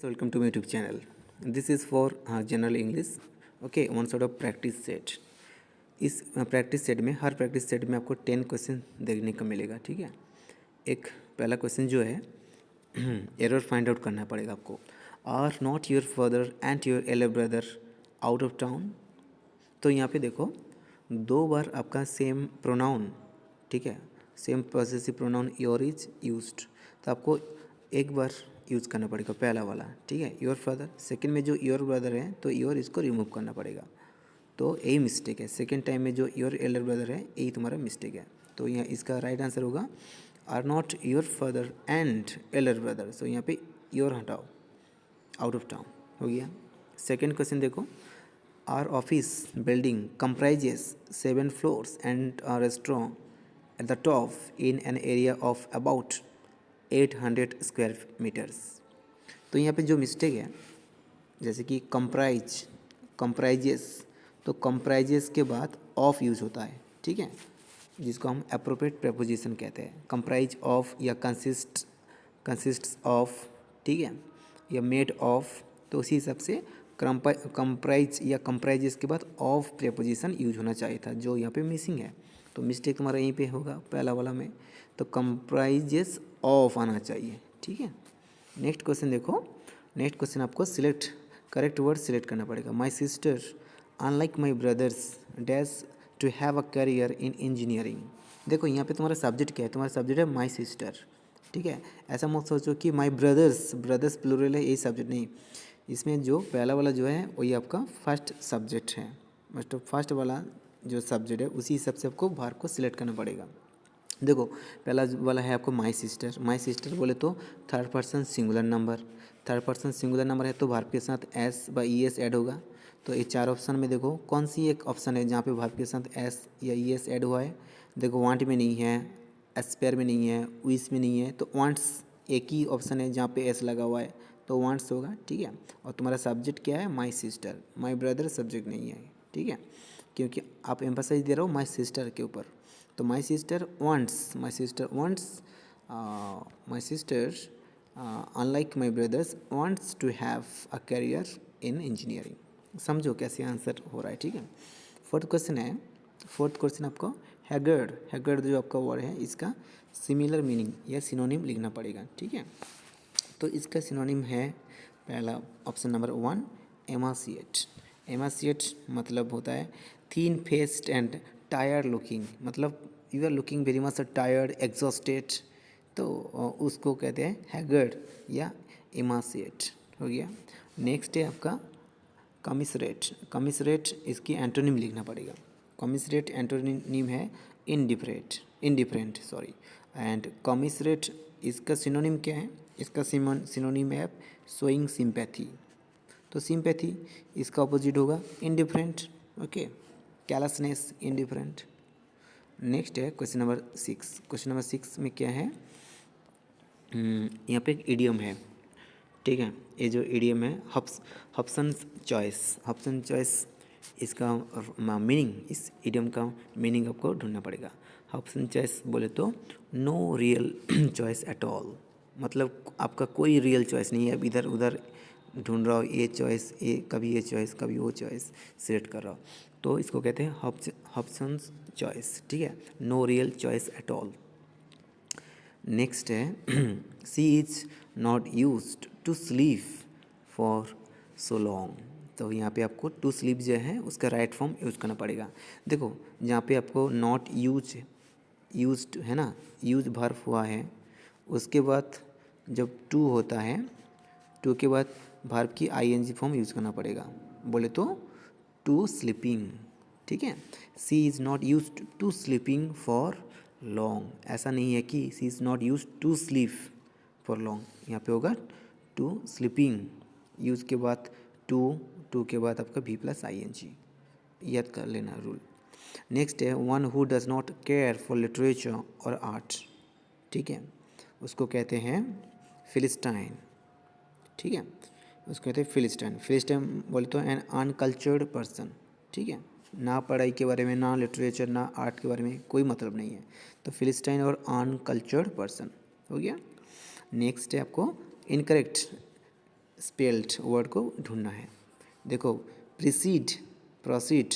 So welcome to my YouTube channel. This is for general English. Okay, one sort of practice set. इस practice set में हर practice set में आपको 10 question देखने को मिलेगा. ठीक है. एक पहला क्वेश्चन जो है एरर फाइंड आउट करना पड़ेगा आपको. Are not your father and your elder brother out of town. तो यहाँ पे देखो दो बार आपका सेम प्रोनाउन, ठीक है, same possessive pronoun your is used. तो आपको एक बार यूज़ करना पड़ेगा पहला वाला. ठीक है, योर फादर. सेकंड में जो योर ब्रदर है तो योर इसको रिमूव करना पड़ेगा. तो यही मिस्टेक है. सेकंड टाइम में जो योर एल्डर ब्रदर है यही तुम्हारा मिस्टेक है. तो यहाँ इसका राइट आंसर होगा are not your father and elder brother. So यहाँ पे योर हटाओ, आउट ऑफ टाउन हो गया. सेकंड क्वेश्चन देखो, our office building comprises 7 floors and a restaurant at the top in an area of about 800 square metres. तो यहाँ पे जो मिस्टेक है जैसे कि कंप्राइजेस, तो कंप्राइजेस के बाद ऑफ यूज होता है. ठीक है, जिसको हम एप्रोप्रिएट प्रेपोजिशन कहते हैं. कंप्राइज ऑफ या कंसिस्ट्स ऑफ, ठीक है, या मेड ऑफ. तो उसी हिसाब से कंप्राइज या कंप्राइजेस के बाद ऑफ प्रेपोजिशन यूज होना चाहिए था, जो यहाँ पे मिसिंग है. तो मिस्टेक तुम्हारा यहीं पे होगा पहला वाला में. तो कंप्राइजेस ऑफ आना चाहिए. ठीक है. नेक्स्ट क्वेश्चन देखो. नेक्स्ट क्वेश्चन आपको सिलेक्ट करेक्ट वर्ड सिलेक्ट करना पड़ेगा. My sister unlike my brothers dash to have a career in engineering. देखो यहाँ पे तुम्हारा सब्जेक्ट क्या है, तुम्हारा सब्जेक्ट है माई सिस्टर. ठीक है, ऐसा मत सोचो कि माई ब्रदर्स प्लूरल है यही सब्जेक्ट. नहीं, इसमें जो पहला वाला जो है वही आपका फर्स्ट सब्जेक्ट है. मतलब फर्स्ट वाला जो सब्जेक्ट है उसी हिसाब से आपको वर्ब को सिलेक्ट करना पड़ेगा. देखो पहला वाला है आपको माई सिस्टर. माई सिस्टर बोले तो third person singular number. Third person singular number है तो वर्ब के साथ एस व ई एस ऐड होगा. तो ये चार ऑप्शन में देखो कौन सी एक ऑप्शन है जहाँ पे वर्ब के साथ एस या ई एस ऐड हुआ है. देखो वांट में नहीं है, एस्पेयर में नहीं है, विश में नहीं है. तो वांट्स एक ही ऑप्शन है जहाँ पे एस लगा हुआ है, तो वांट्स होगा. ठीक है, और तुम्हारा सब्जेक्ट क्या है my sister. My brother subject नहीं है. ठीक है, क्योंकि आप एम्फसाइज दे रहे हो माई सिस्टर के ऊपर. तो my sister wants my sister unlike my brothers wants to have a career in engineering. समझो कैसे आंसर हो रहा है. ठीक है. फोर्थ क्वेश्चन है. फोर्थ क्वेश्चन आपको हैगर्ड जो आपका वर्ड है इसका सिमिलर मीनिंग या सिनोनिम लिखना पड़ेगा. ठीक है, तो इसका सिनोनिम है पहला ऑप्शन नंबर 1 एमासिएट. एमासिएट मतलब होता है thin faced and tired looking. मतलब you are looking very much tired exhausted, तो उसको कहते हैं हैगर्ड या एमासिएट हो गया. नेक्स्ट है आपका कमिसरेट. कमिसरेट इसकी एंटोनिम लिखना पड़ेगा. कमिसरेट एंटोनिम है इंडिफरेंट सॉरी. एंड कमिसरेट इसका सिनोनिम क्या है, इसका सिनोनिम है शोइंग सिंपैथी. तो सिंपैथी इसका अपोजिट होगा indifferent. Okay, callousness indifferent. Next है क्वेश्चन नंबर 6. क्वेश्चन नंबर 6 में क्या है, यहाँ पे एक इडियम है. ठीक है, ये जो इडियम है हब्सन चॉइस इसका मीनिंग, इस इडियम का मीनिंग आपको ढूंढना पड़ेगा. हब्सन चॉइस बोले तो no real choice at all. मतलब आपका कोई रियल चॉइस नहीं है, अब इधर उधर ढूंढ रहा हो, ये चॉइस ये कभी ये चॉइस कभी वो चॉइस सिलेक्ट कर रहा हो, तो इसको कहते हैं हब्सन चॉइस. ठीक है, no real choice at all. Next है she is not used to sleep for so long. तो यहाँ पे आपको टू स्लीप जो है उसका राइट फॉर्म यूज करना पड़ेगा. देखो जहाँ पे आपको नॉट यूज्ड है ना, यूज वर्ब हुआ है, उसके बाद जब टू होता है, टू के बाद वर्ब की आईएनजी फॉर्म यूज करना पड़ेगा. बोले तो टू स्लीपिंग. ठीक है, she is not used to sleeping for long. ऐसा नहीं है कि she is not used to sleep for long. यहाँ पे होगा टू स्लीपिंग, यूज के बाद टू के बाद आपका भी प्लस आईएनजी. याद कर लेना रूल. नेक्स्ट है one who does not care for literature और आर्ट. ठीक है, उसको कहते हैं फिलिस्टाइन. ठीक है, उसको कहते हैं फिलिस्टाइन बोले तो एन अनकल्चर्ड पर्सन. ठीक है, ना पढ़ाई के बारे में, ना लिटरेचर, ना आर्ट के बारे में कोई मतलब नहीं है. तो फिलिस्टाइन और अनकल्चर्ड पर्सन हो गया. नेक्स्ट है आपको इनकरेक्ट. स्पेल्ड वर्ड को ढूंढना है। देखो प्रीसीड, प्रोसीड,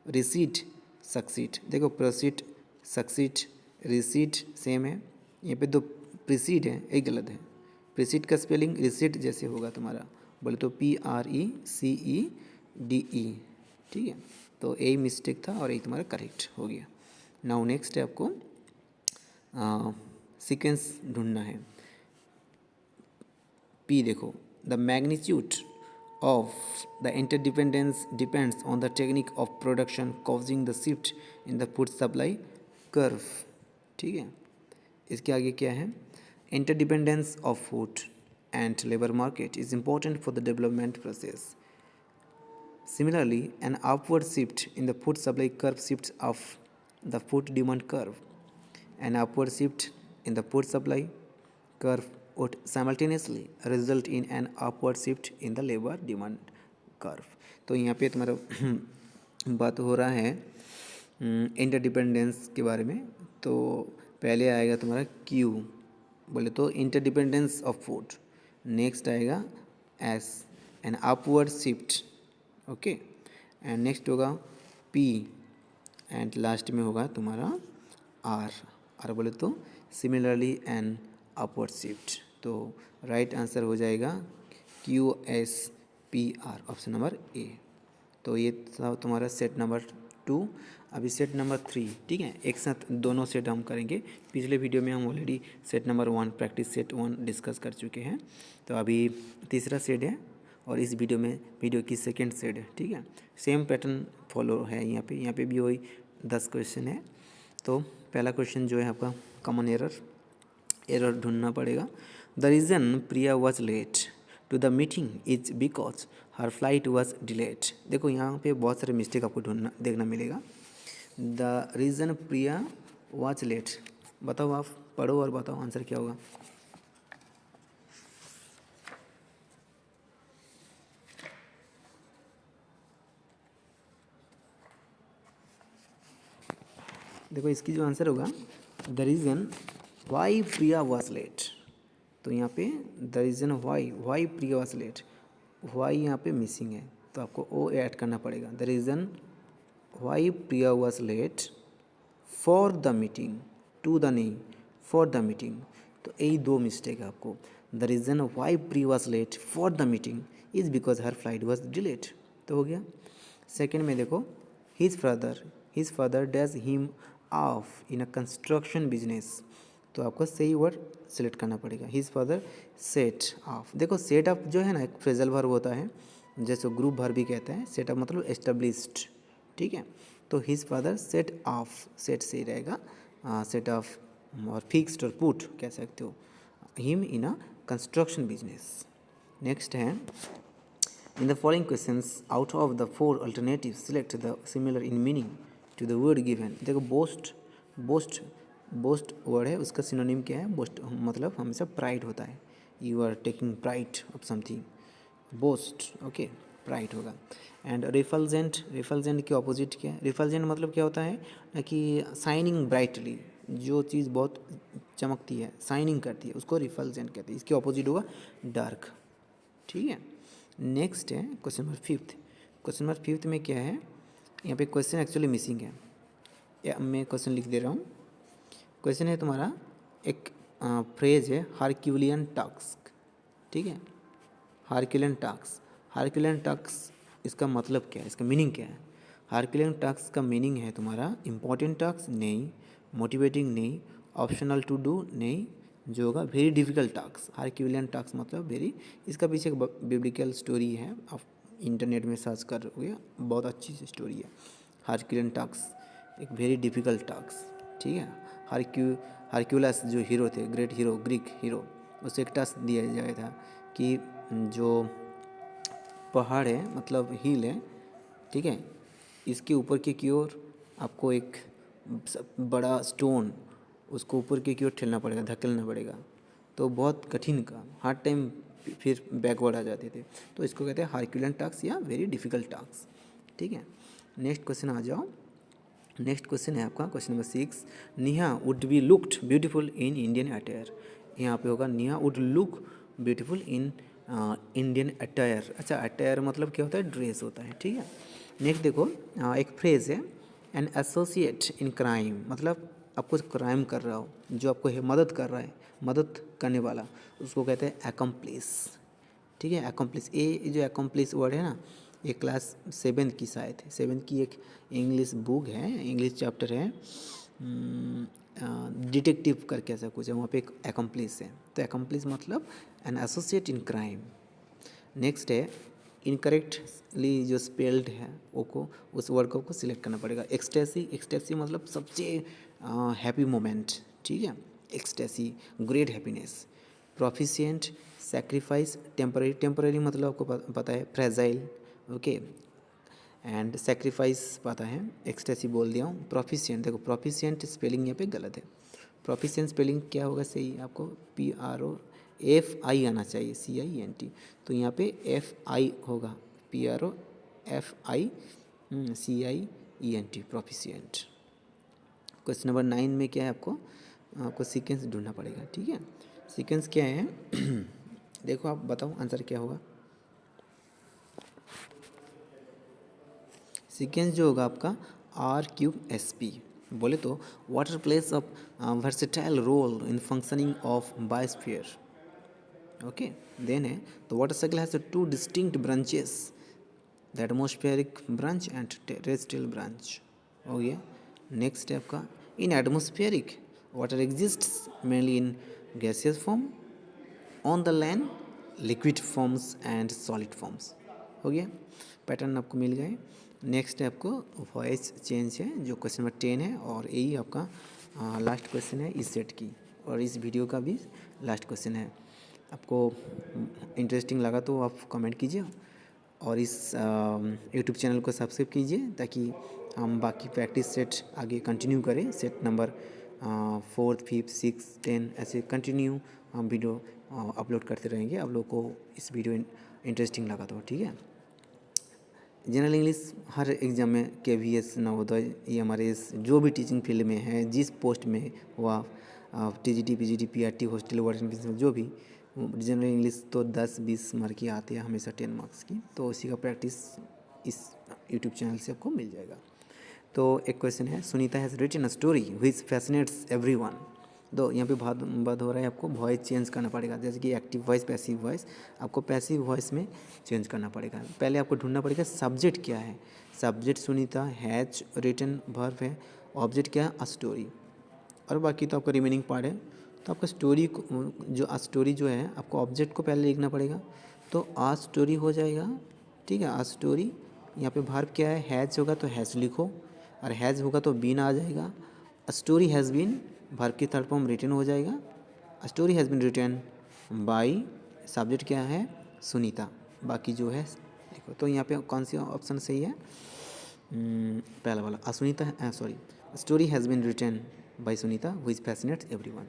रिसीड, सक्सीड। देखो प्रोसीड, सक्सीड, रिसीड सेम है, यहाँ पे दो प्रीसीड है, एक गलत है। प्रीसीड का स्पेलिंग रिसीड जैसे होगा तुम्हारा, बोले तो PRECEDE, ठीक है। तो ए मिस्टेक था और ये तुम्हारा करेक्ट हो गया। नाउ नेक्स्ट है आपको सीक्वेंस ढूंढना है। P देखो, the magnitude of the interdependence depends on the technique of production causing the shift in the food supply curve, ठीक है। इसके आगे क्या है, interdependence of food and labour market is important for the development process. Similarly, an upward shift in the food supply curve shifts of the food demand curve. An upward shift in the food supply curve would simultaneously result in an upward shift in the labor demand curve. तो यहाँ पे तुम्हारा बात हो रहा है interdependence के बारे में। तो पहले आएगा तुम्हारा Q, बोले तो इंटरडिपेंडेंस ऑफ फूड। नेक्स्ट आएगा S, an upward shift, okay. And next होगा P एंड लास्ट में होगा तुम्हारा R बोले तो सिमिलरली एन अपवर्ड शिफ्ट। तो राइट आंसर हो जाएगा QSPR, ऑप्शन नंबर ए। तो ये था तुम्हारा सेट नंबर 2। अभी सेट नंबर 3, ठीक है, एक साथ दोनों सेट हम करेंगे। पिछले वीडियो में हम already set number 1 practice set 1 discuss कर चुके हैं। तो अभी तीसरा सेट है और इस वीडियो में वीडियो की सेकंड सेट है, ठीक है। सेम पैटर्न फॉलो है यहाँ पे भी वही 10 क्वेश्चन है। तो पहला क्वेश्चन जो है आपका कॉमन एरर ढूंढना पड़ेगा। The reason Priya was late to the meeting is because her flight was delayed. देखो यहाँ पे बहुत सारे मिस्टेक आपको देखना मिलेगा। The reason Priya was late, बताओ, आप पढ़ो और बताओ आंसर क्या होगा। देखो इसकी जो आंसर होगा, the reason why Priya was late. तो यहाँ पे the reason why Priya was late, why यहाँ पे मिसिंग है, तो आपको ओ ऐड करना पड़ेगा। The reason why Priya was late for the meeting, to the नहीं, फॉर द मीटिंग। तो यही दो मिस्टेक है आपको। The reason why Priya was late for the meeting is because her flight was delayed, तो हो गया। सेकेंड में देखो, his father dads him off in a construction business. तो आपको सही वर्ड सेलेक्ट करना पड़ेगा। His father set off. देखो सेट अप जो है ना, एक फ्रेजल वर्ब होता है, जैसे ग्रुप वर्ब भी कहता है। सेट अप मतलब एस्टेब्लिश्ड, ठीक है। तो his father set of, set सही रहेगा, सेट ऑफ और फिक्स्ड और पुट कह सकते हो, him in a construction business. Next है, in the following questions, out of the 4 alternatives, select the similar in meaning to the word given. देखो boast word है, उसका सिनोनिम क्या है? बोस्ट मतलब हमेशा प्राइड होता है। You are taking pride of something, boast, okay, pride होगा। एंड रिफल्जेंट के ऑपोजिट क्या है? रिफल्जेंट मतलब क्या होता है ना कि शाइनिंग ब्राइटली, जो चीज़ बहुत चमकती है, शाइनिंग करती है, उसको रिफल्जेंट कहते हैं। इसके ऑपोजिट होगा डार्क, ठीक है। नेक्स्ट है क्वेश्चन नंबर 5। क्वेश्चन नंबर 5 में क्या है? यहाँ पे क्वेश्चन एक्चुअली मिसिंग है, या मैं क्वेश्चन लिख दे रहा हूँ। क्वेश्चन है तुम्हारा, एक फ्रेज है हारक्यूलियन टास्क, ठीक है। हारक्यूलियन टास्क इसका मतलब क्या है, इसका मीनिंग क्या है? हारक्यूलियन टास्क का मीनिंग है तुम्हारा इम्पॉर्टेंट टास्क नहीं, मोटिवेटिंग नहीं, ऑप्शनल टू डू नहीं, जो होगा वेरी डिफिकल्ट टास्क। हारक्यूलियन टास्क मतलब वेरी, इसका पीछे एक बिब्लिकल स्टोरी है, आप इंटरनेट में सर्च करोगे, बहुत अच्छी सी स्टोरी है। हारक्यूलियन टास्क एक वेरी डिफिकल्ट टास्क, ठीक है। हारक्यूलस जो हीरो थे, ग्रेट हीरो, ग्रीक हीरो, उसे एक टास्क दिया गया था कि जो पहाड़ है मतलब हिल है, ठीक है, इसके ऊपर की ओर आपको एक बड़ा स्टोन, उसको ऊपर की ओर ठेलना पड़ेगा, धकेलना पड़ेगा। तो बहुत कठिन काम, हर टाइम फिर बैकवर्ड आ जाते थे। तो इसको कहते हैं हारक्यूलियन टास्क या वेरी डिफिकल्ट टास्क, ठीक है। नेक्स्ट क्वेश्चन आ जाओ। नेक्स्ट क्वेश्चन है आपका question number 6। Neha would be looked beautiful in Indian attire. यहाँ पे होगा Neha would look beautiful in Indian attire. अच्छा, अटायर मतलब क्या होता है? ड्रेस होता है, ठीक है। नेक्स्ट देखो, एक फ्रेज है, एन एसोसिएट इन क्राइम, मतलब आपको क्राइम कर रहा हो, जो आपको मदद कर रहा है, मदद करने वाला, उसको कहते हैं एकम्प्लिस, ठीक है। एकम्प्लिस, ये जो एकम्प्लिस वर्ड है ना, ये क्लास 7 की शायद 7 की एक इंग्लिश बुक है, इंग्लिश चैप्टर है, डिटेक्टिव करके ऐसा कुछ है, वहाँ पे एक एकम्प्लिस है। तो एकम्प्लिस मतलब an associate in crime. Next है, इनकरेक्टली जो स्पेल्ड है वो को, उस वर्ड को सिलेक्ट करना पड़ेगा। एक्सटेसी, एक्सटेसी मतलब सबसे हैप्पी मोमेंट, ठीक है। Ecstasy, great happiness. Proficient, sacrifice, temporary, temporary मतलब आपको पता है, फ्रेजाइल, ओके। एंड सेक्रीफाइस पता है, एक्सटेसी बोल दिया हूँ। प्रोफिशिएंट, देखो प्रोफिशिएंट स्पेलिंग यहाँ पे गलत है। प्रोफिशिएंट स्पेलिंग क्या होगा सही? आपको PROFI आना चाहिए, CINT, तो यहाँ पे FI होगा, PROFI CIENT, proficient. Question number 9 में क्या है? आपको सीक्वेंस ढूंढना पड़ेगा, ठीक है। सीक्वेंस क्या है? देखो आप बताओ आंसर क्या होगा। सीक्वेंस जो होगा आपका R3SP। बोले तो water plays of versatile role in functioning of biosphere, okay. Then है, तो water cycle has two distinct branches, the atmospheric branch and terrestrial branch, हो गया। नेक्स्ट है आपका, in atmospheric water exists mainly in gaseous form, on the land liquid forms and solid forms, हो गया। Pattern आपको मिल गए। नेक्स्ट है आपको वॉइस चेंज है, जो क्वेश्चन नंबर 10 है, और यही आपका लास्ट क्वेश्चन है इस सेट की, और इस वीडियो का भी लास्ट क्वेश्चन है। आपको इंटरेस्टिंग लगा तो आप कमेंट कीजिए, और इस यूट्यूब चैनल को सब्सक्राइब कीजिए, ताकि हम बाकी प्रैक्टिस सेट आगे कंटिन्यू करें। Set number 4th 5th 6th 10 ऐसे कंटिन्यू हम वीडियो अपलोड करते रहेंगे। आप लोगों को इस वीडियो इंटरेस्टिंग लगा तो ठीक है। जनरल इंग्लिश हर एग्ज़ाम में KVS नवोदय, ये हमारे इस जो भी टीचिंग फील्ड में है, जिस पोस्ट में हुआ, TGT PGT PRT hostel warden principal, जो भी, जनरल इंग्लिश तो 10-20 मार्क की आती है हमेशा, 10 मार्क्स की, तो उसी का प्रैक्टिस इस यूट्यूब चैनल से आपको मिल जाएगा। तो एक क्वेश्चन है, Sunita has written a story which fascinates everyone. दो यहाँ पे बात हो रहा है, आपको वॉइस चेंज करना पड़ेगा, जैसे कि एक्टिव वॉइस, पैसिव वॉइस, आपको पैसिव वॉइस में चेंज करना पड़ेगा। पहले आपको ढूंढना पड़ेगा सब्जेक्ट क्या है। Subject Sunita, has written verb है, ऑब्जेक्ट क्या है? अ स्टोरी, और बाकी तो आपका रिमेनिंग पार्ट है। तो आपका स्टोरी जो आ स्टोरी जो है, आपको ऑब्जेक्ट को पहले लिखना पड़ेगा, तो आ स्टोरी हो जाएगा, ठीक है। आ स्टोरी, यहाँ पे वर्ब क्या है? हैज़ होगा तो हैज़ लिखो, और हैज़ होगा तो बीन आ जाएगा। स्टोरी हैज़ बीन, वर्ब की थर्ड फॉर्म रिटन हो जाएगा। Story has been written by, subject क्या है? सुनीता, बाकी जो है लिखो। तो यहाँ पे कौन सी ऑप्शन सही है? पहला वाला, असुनीता है, sorry, story has been written by Sunita, who is fascinates everyone.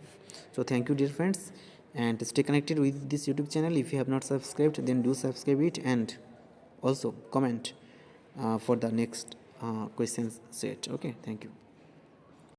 So thank you dear friends, and stay connected with this YouTube channel. If you have not subscribed, then do subscribe it, and also comment for the next questions set. Okay, thank you.